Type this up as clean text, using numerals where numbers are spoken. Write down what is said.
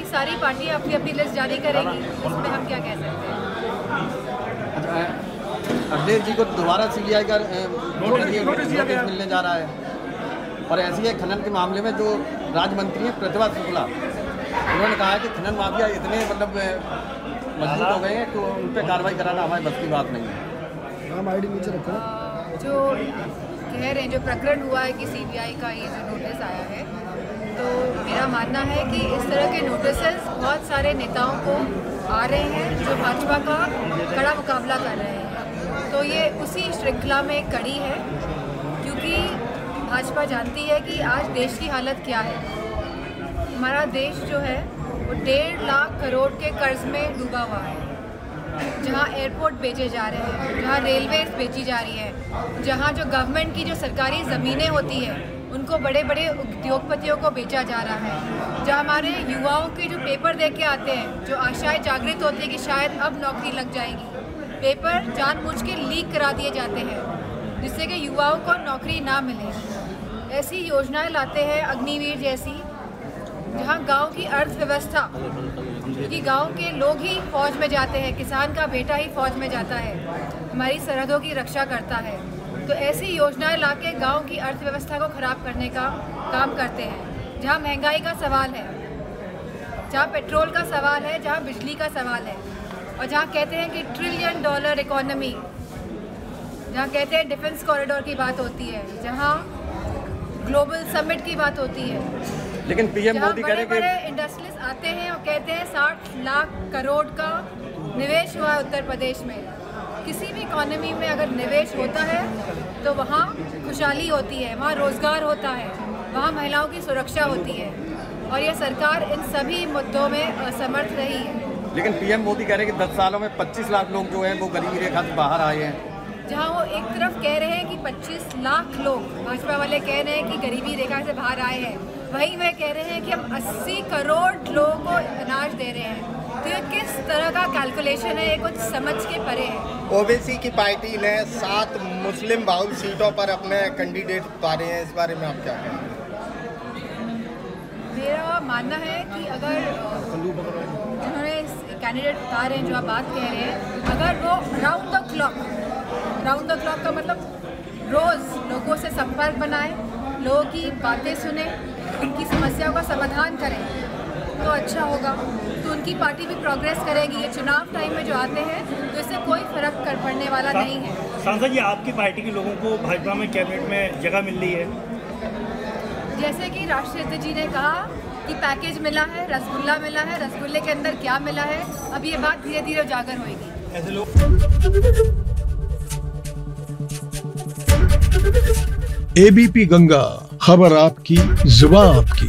सारी पार्टियां अपनी अपनी लिस्ट जारी करेंगी, इसमें हम क्या कह सकते हैं। अखिलेश जी को दोबारा CBI का नोटिस मिलने जा रहा है। और ऐसी है खनन के मामले में जो राज्य मंत्री हैं प्रतिभा शुक्ला, उन्होंने कहा है कि खनन माफिया इतने मतलब मजबूत हो गए हैं कि उन पर कार्रवाई कराना हमारी बस की बात नहीं है। नाम ID नीचे रखो। जो कह रहे हैं, जो प्रकरण हुआ है कि CBI का ये जो नोटिस आया है, तो मेरा मानना है कि इस तरह के नोटिसेस बहुत सारे नेताओं को आ रहे हैं जो भाजपा का कड़ा मुकाबला कर रहे हैं। तो ये उसी श्रृंखला में एक कड़ी है, क्योंकि भाजपा जानती है कि आज देश की हालत क्या है। हमारा देश जो है वो 1.5 लाख करोड़ के कर्ज में डूबा हुआ है, जहाँ एयरपोर्ट बेचे जा रहे हैं, जहाँ रेलवेज बेची जा रही है, जहाँ जो गवर्नमेंट की जो सरकारी ज़मीनें होती है उनको बड़े बड़े उद्योगपतियों को बेचा जा रहा है, जहाँ हमारे युवाओं के जो पेपर दे के आते हैं, जो आशाएं जागृत होती है कि शायद अब नौकरी लग जाएगी, पेपर जानबूझ के लीक करा दिए जाते हैं जिससे कि युवाओं को नौकरी ना मिले। ऐसी योजनाएं लाते हैं अग्निवीर जैसी, जहाँ गांव की अर्थव्यवस्था, क्योंकि गांव के लोग ही फौज में जाते हैं, किसान का बेटा ही फौज में जाता है, हमारी सरहदों की रक्षा करता है, तो ऐसी योजनाएं लाके गांव की अर्थव्यवस्था को ख़राब करने का काम करते हैं। जहाँ महंगाई का सवाल है, जहाँ पेट्रोल का सवाल है, जहाँ बिजली का सवाल है, और जहाँ कहते हैं कि $1 ट्रिलियन इकोनॉमी, जहाँ कहते हैं डिफेंस कॉरिडोर की बात होती है, जहाँ ग्लोबल समिट की बात होती है, लेकिन PM मोदी कह रहे हैं बड़े इंडस्ट्रियलिस्ट आते हैं और कहते हैं 60 लाख करोड़ का निवेश हुआ है उत्तर प्रदेश में। किसी भी इकोनॉमी में अगर निवेश होता है तो वहाँ खुशहाली होती है, वहाँ रोजगार होता है, वहाँ महिलाओं की सुरक्षा होती है, और यह सरकार इन सभी मुद्दों में असमर्थ रही है। लेकिन PM मोदी कह रहे हैं कि 10 सालों में 25 लाख लोग जो हैं वो गरीबी रेखा से बाहर आए हैं। जहाँ वो एक तरफ कह रहे हैं कि 25 लाख लोग, भाजपा वाले कह रहे हैं कि गरीबी रेखा से बाहर आए हैं, वहीं वह कह रहे हैं कि हम 80 करोड़ लोगों को अनाज दे रहे हैं। तो ये किस तरह का कैलकुलेशन है, ये कुछ समझ के परे है। OBC की पार्टी ने 7 मुस्लिम बाहुल सीटों पर अपने कैंडिडेट उतारे हैं, इस बारे में आप क्या कहेंगे? मेरा मानना है कि अगर जिन्होंने कैंडिडेट उतारे हैं, जो आप बात कह रहे हैं, अगर वो राउंड द क्लॉक का मतलब रोज़ लोगों से संपर्क बनाए, लोगों की बातें सुने, उनकी समस्याओं का समाधान करें तो अच्छा होगा, तो उनकी पार्टी भी प्रोग्रेस करेगी। ये चुनाव टाइम में जो आते हैं तो इससे कोई फर्क कर पड़ने वाला नहीं है। सांसद जी, आपकी पार्टी के लोगों को भाजपा में कैबिनेट में जगह मिल रही है? जैसे कि राष्ट्रीय अध्यक्ष जी ने कहा कि पैकेज मिला है, रसगुल्ला मिला है, रसगुल्ले के अंदर क्या मिला है, अब ये बात धीरे धीरे उजागर होगी। ऐसे लोग ABP गंगा, खबर आपकी, जुबान आपकी।